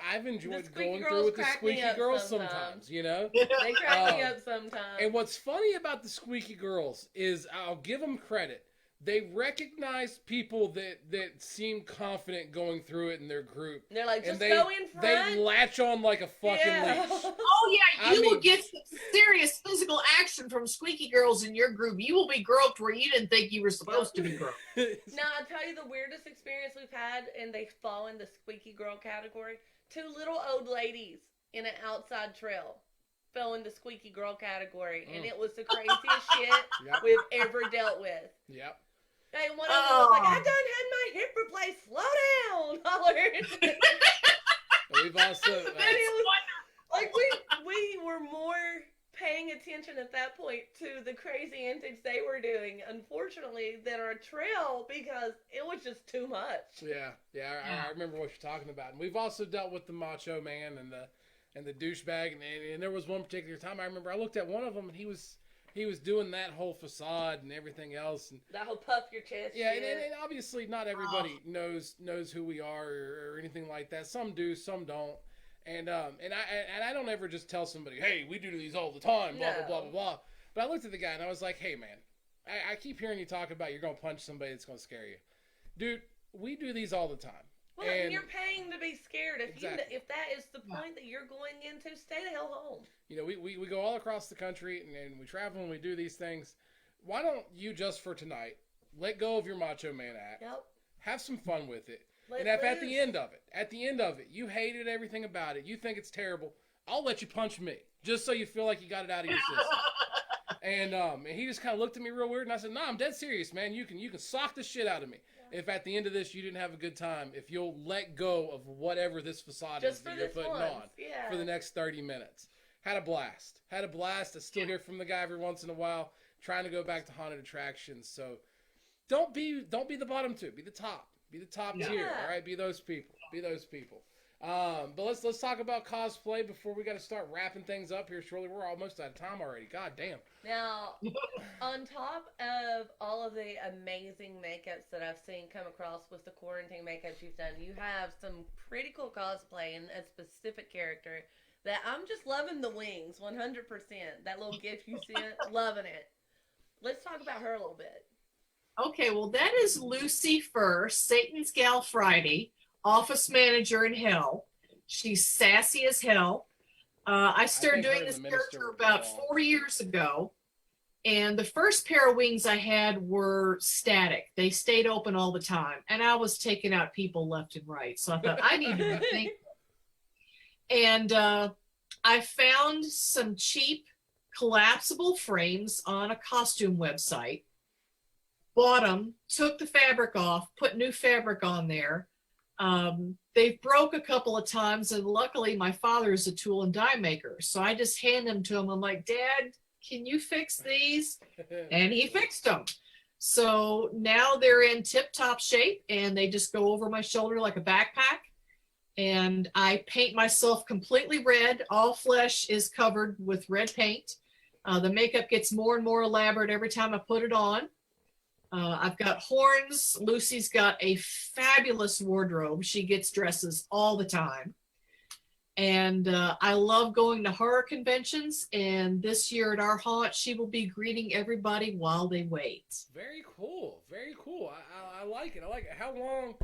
I've enjoyed going through with the squeaky girls sometimes. They crack me up sometimes. And what's funny about the squeaky girls is I'll give them credit. They recognize people that seem confident going through it in their group. They're like, just go in front. They latch on like a fucking leash. Oh yeah, you will get some serious physical action from squeaky girls in your group. You will be groped where you didn't think you were supposed to be groped. Now, I'll tell you the weirdest experience we've had, and they fall in the squeaky girl category. 2 little old ladies in an outside trail fell in the squeaky girl category, and it was the craziest shit we've ever dealt with. Yep. Hey, one of them was like, I done had my hip replaced. Slow down, hollered. We've also like we were more paying attention at that point to the crazy antics they were doing, unfortunately, than our trail, because it was just too much. I remember what you're talking about. And we've also dealt with the macho man and the douchebag, and there was one particular time I remember I looked at one of them, and he was doing that whole facade and everything else, and that whole puff your chest. Yeah, and obviously not everybody knows who we are or anything like that. Some do, some don't. And I don't ever just tell somebody, hey, we do these all the time, blah blah blah blah blah. But I looked at the guy and I was like, hey man, I keep hearing you talk about you're gonna punch somebody that's gonna scare you, dude. We do these all the time. Well, and you're paying to be scared. If if that is the point that you're going into, stay the hell home. We go all across the country and we travel and we do these things. Why don't you, just for tonight, let go of your macho man act? Yep. Have some fun with it. And if at the end of it, you hated everything about it, you think it's terrible, I'll let you punch me, just so you feel like you got it out of your system. And he just kind of looked at me real weird, and I said, "No, I'm dead serious, man. You can sock the shit out of me. If at the end of this you didn't have a good time, if you'll let go of whatever this facade is that you're putting on for the next 30 minutes." Had a blast. I still hear from the guy every once in a while, trying to go back to haunted attractions. So don't be the bottom two. Be the top. Be the top tier. All right. Be those people. But let's talk about cosplay before we got to start wrapping things up here. Shirley, we're almost out of time already. God damn. Now, on top of all of the amazing makeups that I've seen come across with the quarantine makeups you've done, you have some pretty cool cosplay and a specific character that I'm just loving the wings 100%. That little gift you sent, loving it. Let's talk about her a little bit. Okay, well, that is Lucy First, Satan's Gal Friday, office manager in hell. She's sassy as hell. I started doing this character about 4 years ago, and the first pair of wings I had were static. They stayed open all the time, and I was taking out people left and right. So I thought, I need to rethink. And I found some cheap collapsible frames on a costume website, bought them, took the fabric off, put new fabric on there. They broke a couple of times, and luckily my father is a tool and die maker. So I just hand them to him. I'm like, Dad, can you fix these? And he fixed them. So now they're in tip-top shape, and they just go over my shoulder like a backpack. And I paint myself completely red. All flesh is covered with red paint. The makeup gets more and more elaborate every time I put it on. I've got horns. Lucy's got a fabulous wardrobe. She gets dresses all the time. And I love going to horror conventions. And this year at our haunt, she will be greeting everybody while they wait. Very cool. Very cool. I like it. I like it. How long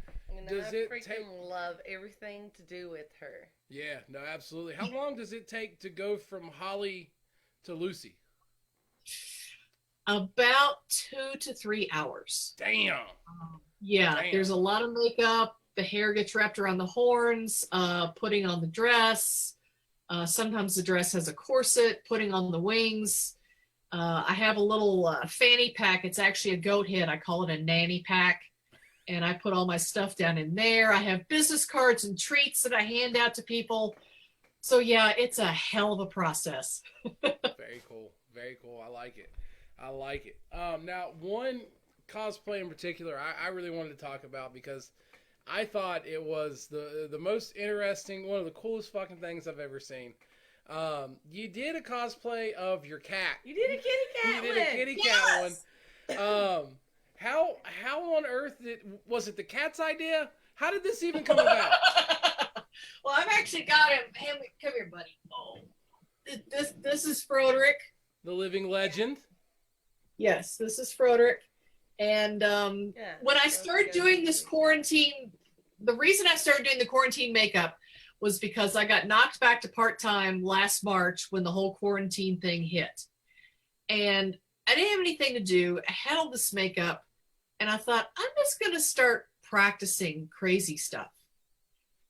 does I it freaking take? love everything to do with her. Yeah, no, absolutely. How long does it take to go from Holly to Lucy? About 2 to 3 hours. Damn. Yeah, Damn. There's a lot of makeup. The hair gets wrapped around the horns, putting on the dress. Sometimes the dress has a corset, putting on the wings. I have a little fanny pack. It's actually a goat head. I call it a nanny pack. And I put all my stuff down in there. I have business cards and treats that I hand out to people. So yeah, it's a hell of a process. Very cool. Very cool. I like it. I like it. Now, one cosplay in particular I really wanted to talk about because I thought it was the most interesting, one of the coolest fucking things I've ever seen. You did a cosplay of your cat. You did a kitty cat You did a kitty cat one. How on earth was it the cat's idea? How did this even come about? Well, I've actually got him. Come here, buddy. Oh, this is Froderick. The living legend. Yes, this is Froderick. And when I started doing this quarantine, the reason I started doing the quarantine makeup was because I got knocked back to part-time last March when the whole quarantine thing hit. And I didn't have anything to do. I had all this makeup, and I thought, I'm just going to start practicing crazy stuff.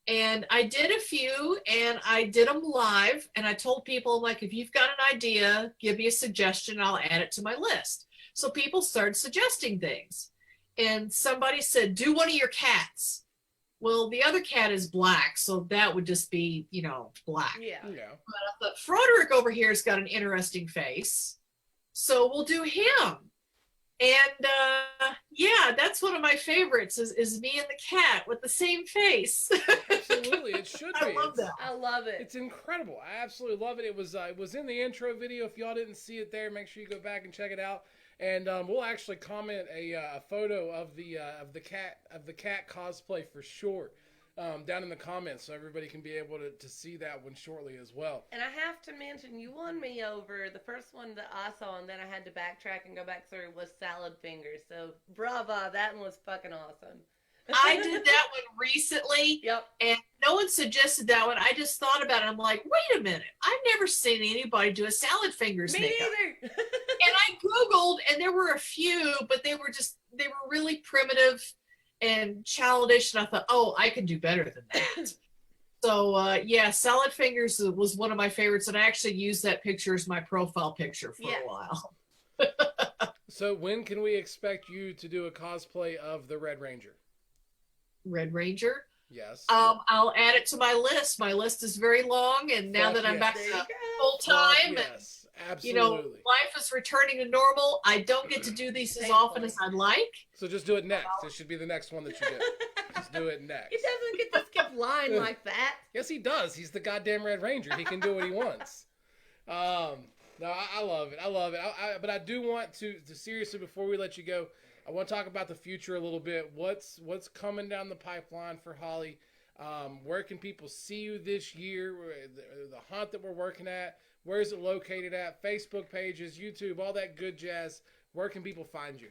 And I did a few, and I did them live, and I told people, like, if you've got an idea, give me a suggestion, I'll add it to my list. So people started suggesting things. And somebody said, do one of your cats. Well, the other cat is black, so that would just be, black. Yeah. But Froderick over here has got an interesting face. So we'll do him. And yeah, that's one of my favorites is me and the cat with the same face. Absolutely, it should be. I love that. I love it. It's incredible. I absolutely love it. It was in the intro video. If y'all didn't see it there, make sure you go back and check it out. And we'll actually comment a photo of the cat cosplay for sure down in the comments, so everybody can be able to see that one shortly as well. And I have to mention, you won me over. The first one that I saw, and then I had to backtrack and go back through, was Salad Fingers. So brava, that one was fucking awesome. I did that one recently. Yep. And no one suggested that one. I just thought about it. I'm like, wait a minute. I've never seen anybody do a Salad Fingers Me makeup. neither. And I Googled, and there were a few, but they were really primitive and childish. And I thought, oh, I can do better than that. So, yeah, Salad Fingers was one of my favorites. And I actually used that picture as my profile picture for a while. So when can we expect you to do a cosplay of the Red Ranger? Red Ranger? Yes. I'll add it to my list. My list is very long. And now that I'm back to full time, yes, absolutely. Life is returning to normal. I don't get to do these as often as I'd like. So just do it next. It should be the next one that you do. Just do it next. It doesn't get to skip line like that. Yes, he does. He's the goddamn Red Ranger. He can do what he wants. No, I love it. I love it. But I do want to seriously, before we let you go, I want to talk about the future a little bit. What's coming down the pipeline for Holly? Where can people see you this year? The hunt that we're working at. Where is it located at? Facebook pages, YouTube, all that good jazz. Where can people find you?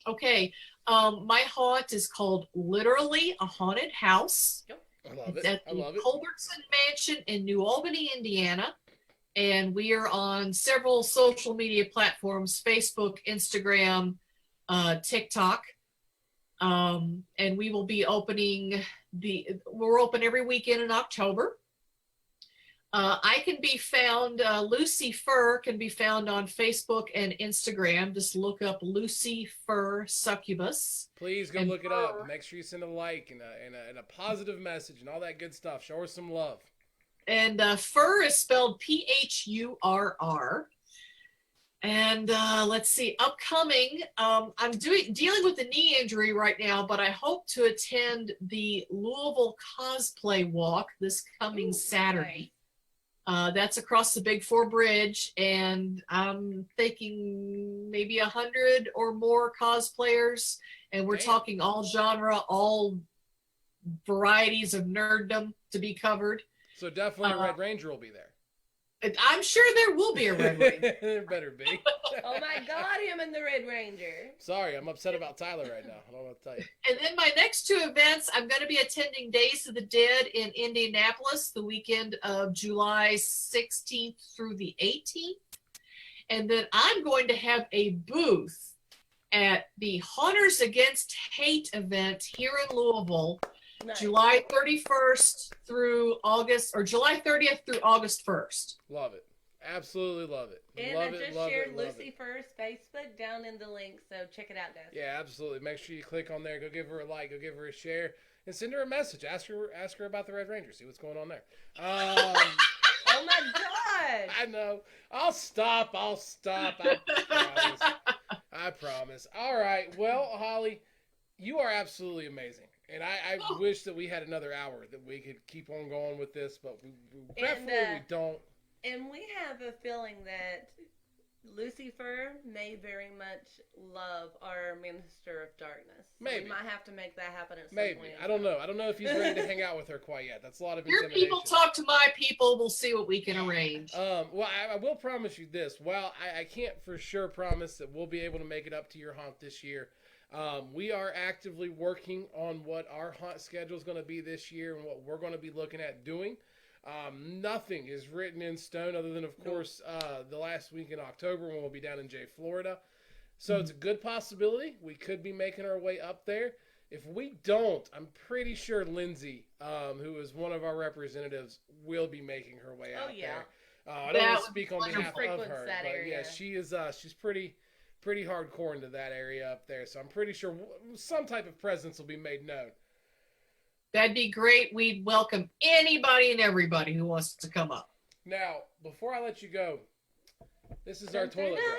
Okay. My haunt is called Literally a Haunted House. I love It's it. at I the love it. Culbertson Mansion in New Albany, Indiana. And we are on several social media platforms, Facebook, Instagram, TikTok. And we will be opening we're open every weekend in October. I can be found, Lucy Fur can be found on Facebook and Instagram. Just look up Lucy Fur Succubus. Please go And look it up. Fur. Make sure you send a like and a positive message and all that good stuff. Show her some love. And Fur is spelled Phurr. And let's see, upcoming, I'm dealing with a knee injury right now, but I hope to attend the Louisville Cosplay Walk this coming Saturday. That's across the Big Four Bridge, and I'm thinking maybe 100 or more cosplayers, and we're talking all genre, all varieties of nerddom to be covered. So definitely a Red Ranger will be there. I'm sure there will be a Red Ranger. There better be. Oh my God, him and the Red Ranger. Sorry, I'm upset about Tyler right now. I don't know what to tell you. And then my next two events, I'm going to be attending Days of the Dead in Indianapolis the weekend of July 16th through the 18th. And then I'm going to have a booth at the Haunters Against Hate event here in Louisville, Nice. July 31st through August, or July 30th through August 1st. Love it. Absolutely love it. And love I it, just love shared it, love Lucy it. Fur's Facebook down in the link, so check it out, guys. Yeah, absolutely. Make sure you click on there. Go give her a like. Go give her a share. And send her a message. Ask her about the Red Ranger. See what's going on there. Oh my God! I know. I'll stop. I promise. I promise. All right. Well, Holly, you are absolutely amazing. And I wish that we had another hour that we could keep on going with this, but we don't. And we have a feeling that Lucifer may very much love our Minister of Darkness. Maybe. We might have to make that happen at some Maybe. point. I don't know. I don't know if he's ready to hang out with her quite yet. That's a lot of Your intimidation. people talk to my people. We'll see what we can arrange. Well, I will promise you this. While I can't for sure promise that we'll be able to make it up to your haunt this year, we are actively working on what our haunt schedule is going to be this year and what we're going to be looking at doing. Nothing is written in stone other than, of course, the last week in October when we'll be down in Jay, Florida. So it's a good possibility. We could be making our way up there. If we don't, I'm pretty sure Lindsay, who is one of our representatives, will be making her way out there. I don't want to speak on behalf of her, but yeah, she is. She's pretty hardcore into that area up there. So I'm pretty sure some type of presence will be made known. That'd be great. We'd welcome anybody and everybody who wants to come up. Now, before I let you go, this is our toilet brush.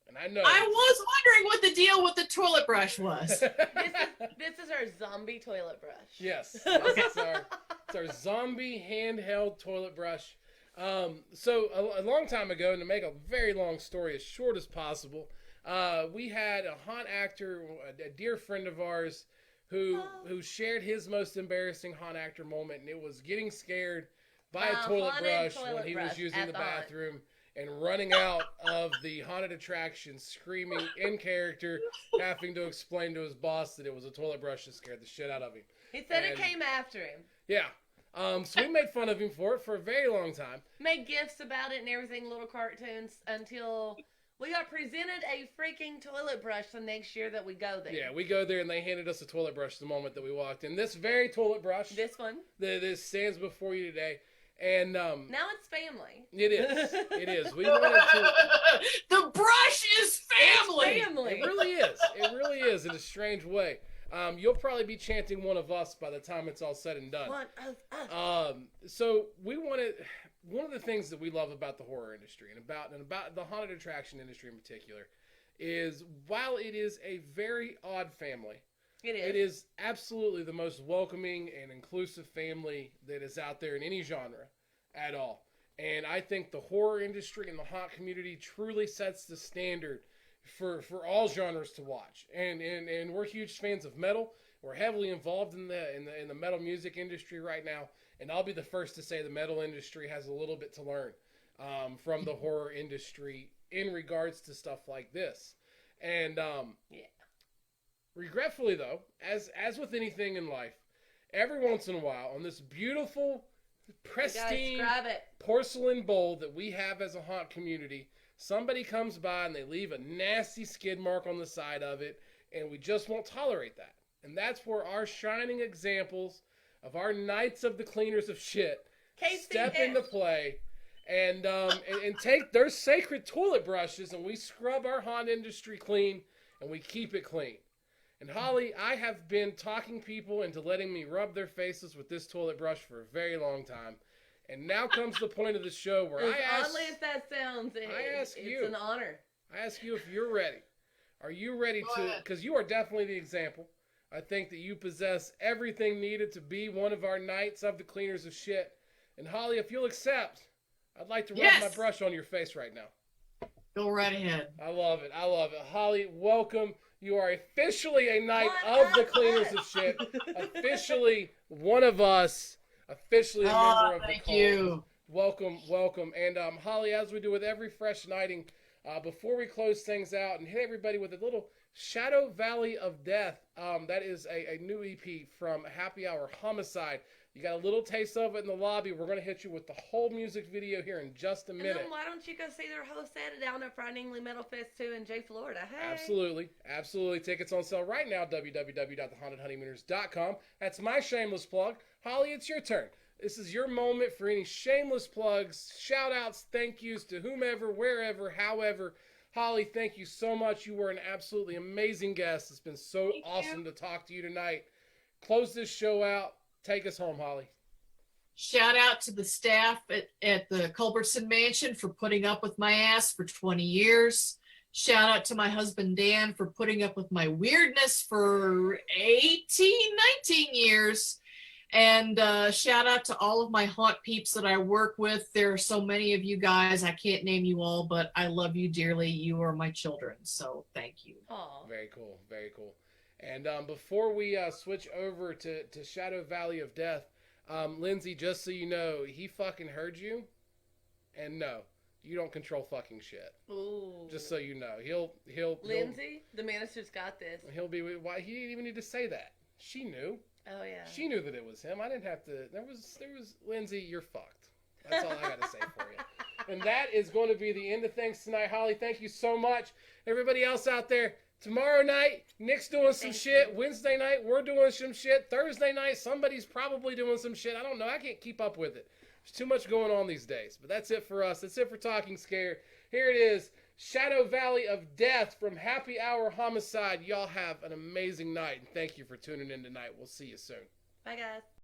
And I know. I was wondering what the deal with the toilet brush was. This is our zombie toilet brush. Yes. It's our zombie handheld toilet brush. So a long time ago, and to make a very long story as short as possible, we had a haunt actor, a dear friend of ours, who shared his most embarrassing haunt actor moment, and it was getting scared by a toilet brush when he was using the bathroom and running out of the haunted attraction, screaming in character, having to explain to his boss that it was a toilet brush that scared the shit out of him. He said it came after him. Yeah. So we made fun of him for it for a very long time. Made gifs about it and everything, little cartoons, until we got presented a freaking toilet brush the next year that we go there. Yeah, we go there and they handed us a toilet brush the moment that we walked in. This very toilet brush. This one. This stands before you today. And now it's family. It is. It is. We wanted to. The brush is family. It's family. It really is. It really is in a strange way. You'll probably be chanting one of us by the time it's all said and done. One of us. So we wanted. One of the things that we love about the horror industry and about the haunted attraction industry in particular is while it is a very odd family, It is absolutely the most welcoming and inclusive family that is out there in any genre at all. And I think the horror industry and the haunt community truly sets the standard for all genres to watch. And we're huge fans of metal. We're heavily involved in the metal music industry right now. And I'll be the first to say the metal industry has a little bit to learn from the horror industry in regards to stuff like this. And regretfully, though, as with anything in life, every once in a while, on this beautiful, pristine porcelain bowl that we have as a haunt community, somebody comes by and they leave a nasty skid mark on the side of it, and we just won't tolerate that. And that's where our shining examples of our Knights of the Cleaners of Shit step into play and take their sacred toilet brushes, and we scrub our haunt industry clean, and we keep it clean. And Holly, I have been talking people into letting me rub their faces with this toilet brush for a very long time. And now comes the point of the show where oddly as that sounds, it's an honor. I ask you if you're ready. Are you ready to, because you are definitely the example. I think that you possess everything needed to be one of our Knights of the Cleaners of Shit. And Holly, if you'll accept, I'd like to rub my brush on your face right now. Go right ahead. I love it. I love it. Holly, welcome. You are officially a Knight of the Cleaners of Shit. Officially one of us. Officially a member of the cult. Thank you. Welcome, welcome. And Holly, as we do with every fresh knighting, before we close things out and hit everybody with a little Shadow Valley of Death, that is a new EP from Happy Hour Homicide. You got a little taste of it in the lobby. We're going to hit you with the whole music video here in just a minute. And then why don't you go see their host set down at Frighteningly Metal Fest 2 in Jay, Florida? Hey. Absolutely. Absolutely. Tickets on sale right now, www.thehauntedhoneymooners.com. That's my shameless plug. Holly, it's your turn. This is your moment for any shameless plugs, shout-outs, thank yous to whomever, wherever, however. Holly, thank you so much. You were an absolutely amazing guest. It's been so awesome to talk to you tonight. Close this show out. Take us home, Holly. Shout out to the staff at the Culbertson Mansion for putting up with my ass for 20 years. Shout out to my husband, Dan, for putting up with my weirdness for 18, 19 years. And shout out to all of my haunt peeps that I work with. There are so many of you guys. I can't name you all, but I love you dearly. You are my children. So thank you. Aww. Very cool. Very cool. And before we switch over to Shadow Valley of Death, Lindsay, just so you know, he fucking heard you. And no, you don't control fucking shit. Ooh. Just so you know. He'll Lindsay, the minister's got this. He'll be, why he didn't even need to say that. She knew. Oh yeah. She knew that it was him. I didn't have to. There was Lindsay, you're fucked. That's all I got to say for you. And that is going to be the end of things tonight, Holly. Thank you so much. Everybody else out there, tomorrow night, Nick's doing some shit. Wednesday night, we're doing some shit. Thursday night, somebody's probably doing some shit. I don't know. I can't keep up with it. There's too much going on these days. But that's it for us. That's it for Talking Scare. Here it is. Shadow Valley of Death from Happy Hour Homicide. Y'all have an amazing night, and thank you for tuning in tonight. We'll see you soon. Bye, guys.